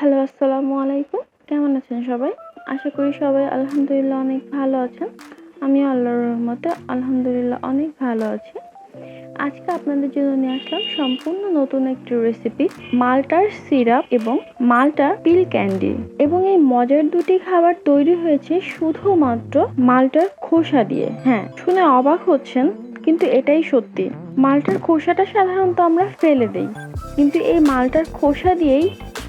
Hello, আসসালামু আলাইকুম। কেমন আছেন সবাই? আশা করি সবাই আলহামদুলিল্লাহ অনেক ভালো আছেন। আমিও আল্লাহর রহমতে আলহামদুলিল্লাহ অনেক ভালো আছি। আজকে আপনাদের জন্য নিয়ে আসলাম সম্পূর্ণ নতুন একটি রেসিপি, মাল্টার সিরাপ এবং মাল্টার পিল ক্যান্ডি। এবং এই মজার দুটি খাবার তৈরি হয়েছে শুধুমাত্র মাল্টার খোসা দিয়ে। হ্যাঁ, শুনে অবাক হচ্ছেন, কিন্তু এটাই সত্যি। মাল্টার খোসাটা সাধারণত আমরা ফেলে দেই, কিন্তু এই মাল্টার খোসা দিয়েই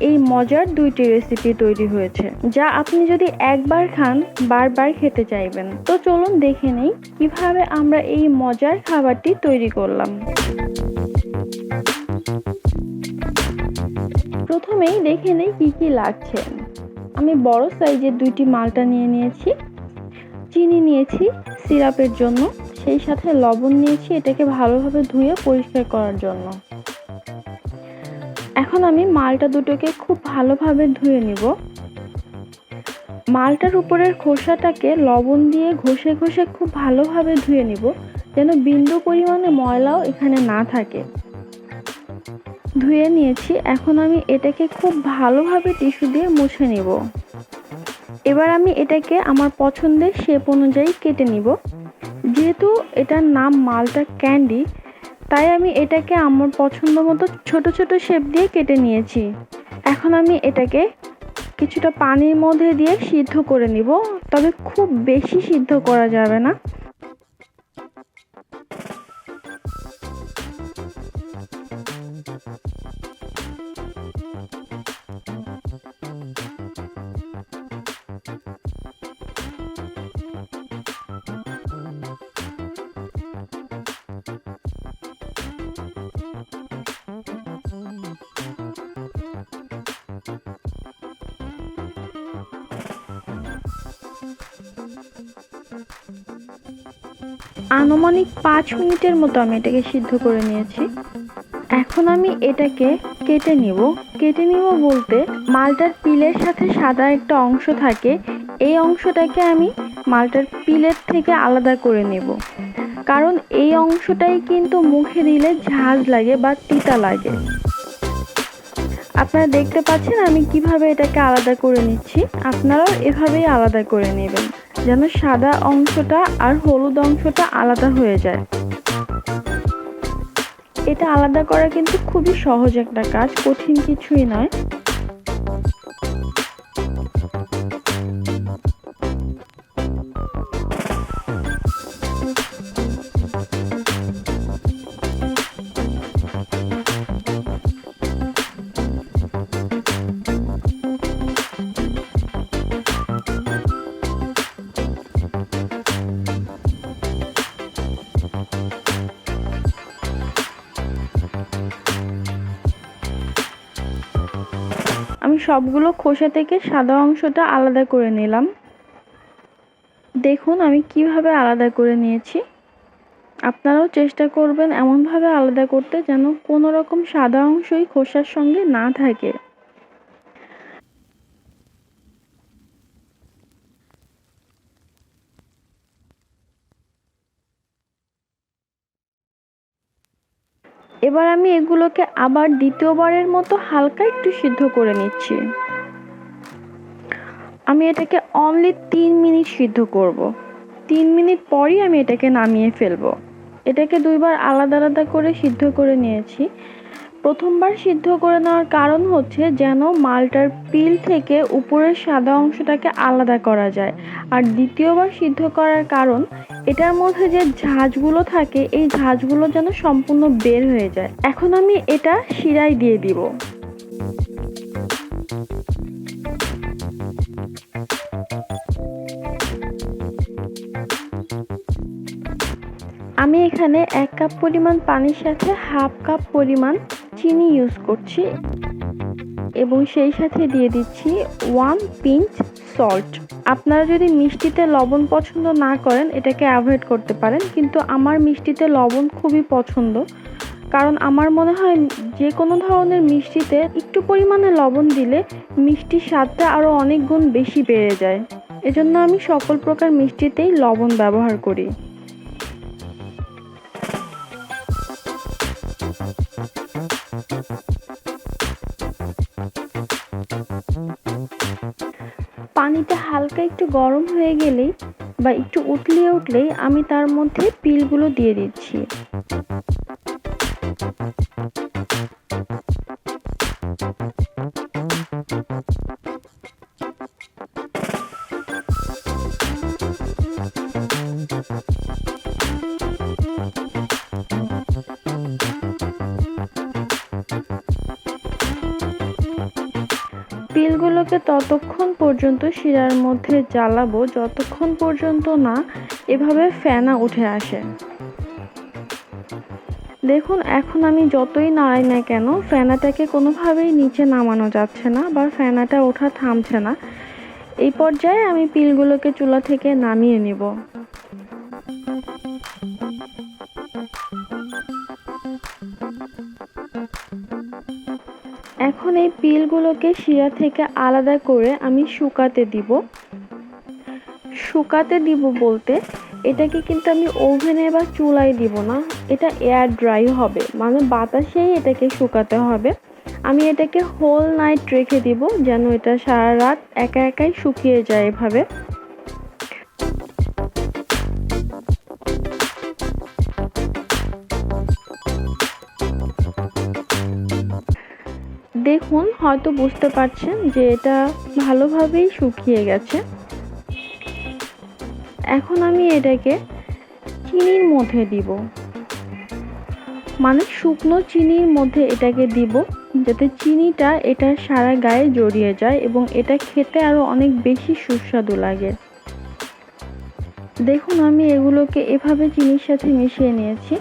এই মজার দুইটি রেসিপি তৈরি হয়েছে, যা আপনি যদি একবার খান বারবার খেতে চাইবেন। তো চলুন দেখে নেই কিভাবে আমরা এই মজার খাবারটি তৈরি করলাম। প্রথমেই দেখে নেই কি কি লাগছে। আমি বড় সাইজের দুইটি মাল্টা নিয়ে নিয়েছি, চিনি নিয়েছি সিরাপের জন্য, সেই সাথে লবণ নিয়েছি এটাকে ভালোভাবে ধুয়ে পরিষ্কার করার জন্য। এখন আমি মালটা দুটোকে খুব ভালোভাবে ধুয়ে নিব। মালটার উপরের খোসাটাকে লবণ দিয়ে ঘষে ঘষে খুব ভালোভাবে ধুয়ে নিব, যেন বিন্দু পরিমাণে ময়লাও এখানে না থাকে। ধুয়ে নিয়েছি, এখন আমি এটাকে খুব ভালোভাবে টিস্যু দিয়ে মুছে নিব। এবার আমি এটাকে আমার পছন্দের শেপ অনুযায়ী কেটে নিব। যেহেতু এটার নাম মাল্টা ক্যান্ডি, তাই আমি এটাকে আমার পছন্দ মতো ছোট ছোট শেপ দিয়ে কেটে নিয়েছি। এখন আমি এটাকে কিছুটা পানির মধ্যে দিয়ে সিদ্ধ করে নিব, তবে খুব বেশি সিদ্ধ করা যাবে না। আনুমানিক 5 মিনিটের মতো আমি এটাকে সিদ্ধ করে নিয়েছি। এখন আমি এটাকে কেটে নিব বলতে, মালটার পিলের সাথে সাদা একটা অংশ থাকে, এই অংশটাকে আমি মালটার পিলের থেকে আলাদা করে নেব, কারণ এই অংশটাই কিন্তু মুখে দিলে ঝাঁজ লাগে বা তিতা লাগে। আপনারা দেখতে পাচ্ছেন আমি কিভাবে এটাকে আলাদা করে নিচ্ছি, আপনারাও এভাবেই আলাদা করে নেবেন, যেন সাদা অংশটা আর হলুদ অংশটা আলাদা হয়ে যায়। এটা আলাদা করা কিন্তু খুবই সহজ একটা কাজ, কঠিন কিছুই নয়। আমি সবগুলো খোসা থেকে সাদা অংশটা আলাদা করে নিলাম। দেখুন আমি কিভাবে আলাদা করে নিয়েছি। আপনারাও চেষ্টা করবেন এমনভাবে আলাদা করতে যেন কোনো রকম সাদা অংশই খোসার সঙ্গে না থাকে। এবার আমি এগুলোকে আবার দ্বিতীয়বারের মতো হালকা একটু সিদ্ধ করে নিচ্ছি। আমি এটাকে অনলি 3 মিনিট সিদ্ধ করব। 3 মিনিট পরই আমি এটাকে নামিয়ে ফেলবো। এটাকে দুইবার আলাদা আলাদা করে সিদ্ধ করে নিয়েছি। প্রথমবার সিদ্ধ করে নেওয়ার কারণ হচ্ছে যেন মালটার পিল থেকে উপরের সাদা অংশটাকে আলাদা করা যায়, আর দ্বিতীয়বার সিদ্ধ করার কারণ এটার মধ্যে যে ঝাঁঝগুলো থাকে এই ঝাঁঝগুলো যেন সম্পূর্ণ বের হয়ে যায়। এখন আমি এটা শিরায় দিয়ে দিব। আমি এখানে 1 কাপ পরিমাণ পানির সাথে হাফ কাপ পরিমাণ চিনি ইউজ করছি এবং সেই সাথে দিয়ে দিচ্ছি 1 পিঞ্চ সল্ট। আপনারা যদি মিষ্টিতে লবণ পছন্দ না করেন এটাকে অ্যাভয়েড করতে পারেন, কিন্তু আমার মিষ্টিতে লবণ খুবই পছন্দ, কারণ আমার মনে হয় যে কোনো ধরনের মিষ্টিতে একটু পরিমাণে লবণ দিলে মিষ্টির স্বাদটা আরও অনেক গুণ বেশি বেড়ে যায়। এজন্য আমি সকল প্রকার মিষ্টিতেই লবণ ব্যবহার করি। পানিটা হালকা একটু গরম হয়ে গেলেই বা একটু উতলিয়ে উঠলেই আমি তার মধ্যে পিলগুলো দিয়ে দিচ্ছি। পিলগুলোকে ততক্ষণ পর্যন্ত শিরার মধ্যে জ্বালাবো যতক্ষণ পর্যন্ত না এভাবে ফেনা উঠে আসে। দেখুন এখন আমি যতই নাড়াই না কেন ফেনাটাকে কোনোভাবেই নিচে নামানো যাচ্ছে না বা ফেনাটা ওঠা থামছে না। এই পর্যায়ে আমি পিলগুলোকে চুলা থেকে নামিয়ে নিব। এখন এই পিলগুলোকে শিরা থেকে আলাদা করে আমি শুকাতে দিব। শুকাতে দিব বলতে এটাকে কিন্তু আমি ওভেনে বা চুলায় দিব না, এটা এয়ার ড্রাই হবে, মানে বাতাসেই এটাকে শুকাতে হবে। আমি এটাকে হোল নাইট রেখে দিব যেন এটা সারা রাত একা একাই শুকিয়ে যায় এভাবে। দেখুন হয়তো বুঝতে পারছেন যে এটা ভালোভাবেই শুকিয়ে গেছে। এখন আমি এটাকে চিনির মধ্যে দিব, মানে শুকনো চিনির মধ্যে এটাকে দিব যাতে চিনিটা এটার সারা গায়ে জড়িয়ে যায় এবং এটা খেতে আরো অনেক বেশি সুস্বাদু লাগে। দেখুন আমি এগুলোকে এভাবে চিনির সাথে মিশিয়ে নিয়েছি।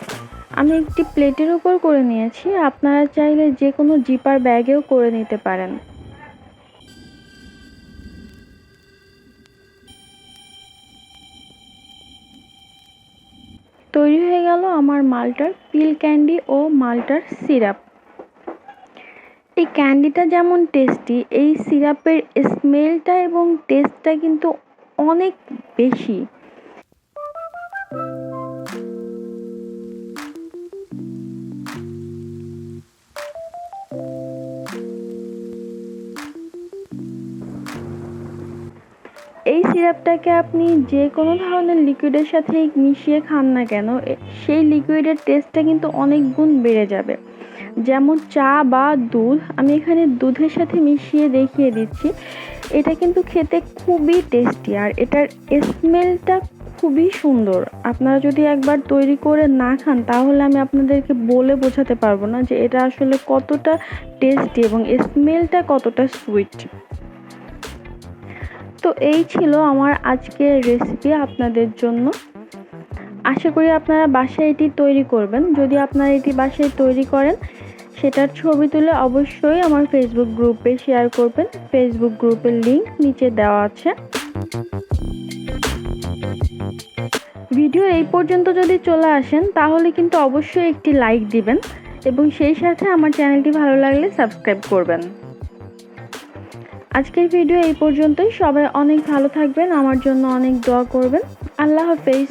আমি একটি প্লেটের উপর করে নিয়েছি, আপনারা চাইলে যে কোনো জিপার ব্যাগেও করে নিতে পারেন। তৈরি হয়ে গেল আমার মাল্টার পিল ক্যান্ডি ও মাল্টার সিরাপ। এই ক্যান্ডিটা যেমন টেস্টি, এই সিরাপের স্মেলটা এবং টেস্টটা কিন্তু অনেক বেশি। এই সিরাপটাকে আপনি যে কোনো ধরনের লিকুইডের সাথে মিশিয়ে খান না কেন সেই লিকুইডের টেস্টটা কিন্তু অনেক গুণ বেড়ে যাবে। যেমন চা বা দুধ, আমি এখানে দুধের সাথে মিশিয়ে দেখিয়ে দিচ্ছি। এটা কিন্তু খেতে খুবই টেস্টি আর এটার স্মেলটা খুবই সুন্দর। আপনারা যদি একবার তৈরি করে না খান তাহলে আমি আপনাদেরকে বলে বোঝাতে পারবো না যে এটা আসলে কতটা টেস্টি এবং স্মেলটা কতটা সুইট। তো এই ছিল আমার আজকের রেসিপি আপনাদের জন্য। আশা করি আপনারা বাসায় এটি তৈরি করবেন। যদি আপনারা এটি বাসায় তৈরি করেন সেটার ছবি তুলে অবশ্যই আমার ফেসবুক গ্রুপে শেয়ার করবেন। ফেসবুক গ্রুপের লিংক নিচে দেওয়া আছে। ভিডিও এই পর্যন্ত যদি চলে আসেন তাহলে কিন্তু অবশ্যই একটি লাইক দিবেন এবং সেই সাথে আমার চ্যানেলটি ভালো লাগলে সাবস্ক্রাইব করবেন। আজকের ভিডিও এই পর্যন্তই। সবাই অনেক ভালো থাকবেন, আমার জন্য অনেক দোয়া করবেন। আল্লাহ হাফেজ।